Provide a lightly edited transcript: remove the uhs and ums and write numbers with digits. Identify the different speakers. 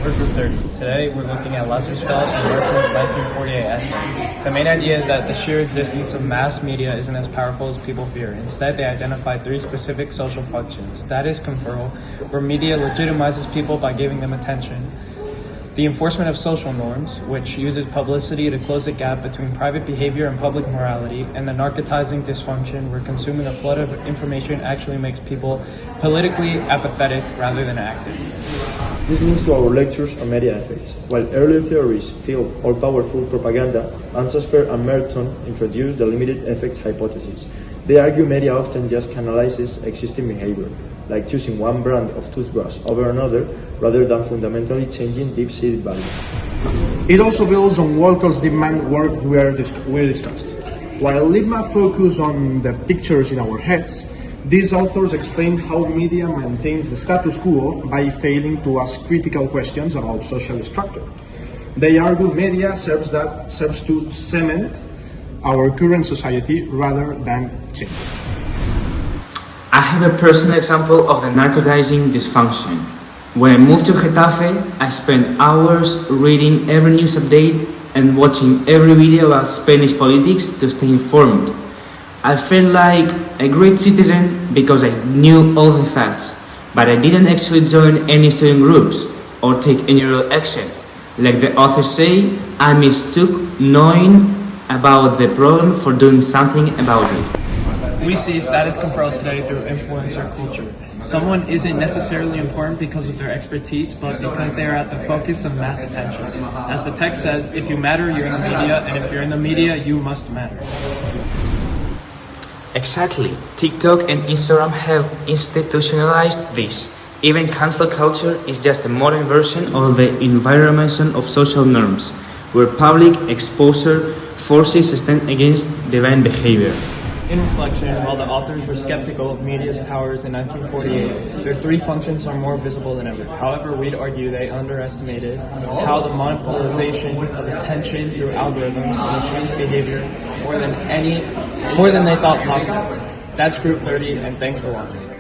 Speaker 1: We're Group 30. Today we're looking at Lazarsfeld and Merton's 1948 essay. The main idea is that the sheer existence of mass media isn't as powerful as people fear. Instead, they identify three specific social functions. Status conferral, where media legitimizes people by giving them attention. The enforcement of social norms, which uses publicity to close the gap between private behavior and public morality, and the narcotizing dysfunction, where consuming a flood of information actually makes people politically apathetic rather than active.
Speaker 2: This means to our lectures on media effects. While earlier theories filled all-powerful propaganda, Lazarsfeld and Merton introduced the limited effects hypothesis. They argue media often just canalizes existing behavior, like choosing one brand of toothbrush over another, rather than fundamentally changing deep-seated values.
Speaker 3: It also builds on Walcott's demand work we discussed. While Lippmann focused on the pictures in our heads, these authors explain how media maintains the status quo by failing to ask critical questions about social structure. They argue media serves to cement our current society rather than change.
Speaker 4: I have a personal example of the narcotizing dysfunction. When I moved to Getafe, I spent hours reading every news update and watching every video about Spanish politics to stay informed. I felt like a great citizen because I knew all the facts, but I didn't actually join any student groups or take any real action. Like the authors say, I mistook knowing about the problem for doing something about it.
Speaker 1: We see status conferral today through influencer culture. Someone isn't necessarily important because of their expertise, but because they are at the focus of mass attention. As the text says, if you matter, you're in the media, and if you're in the media, you must matter.
Speaker 4: Exactly. TikTok and Instagram have institutionalized this. Even cancel culture is just a modern version of the environment of social norms, where public exposure forces stand against deviant behavior.
Speaker 1: In reflection, while the authors were skeptical of media's powers in 1948, their three functions are more visible than ever. However, we'd argue they underestimated how the monopolization of attention through algorithms can change behavior more than they thought possible. That's Group 30, and thanks for watching.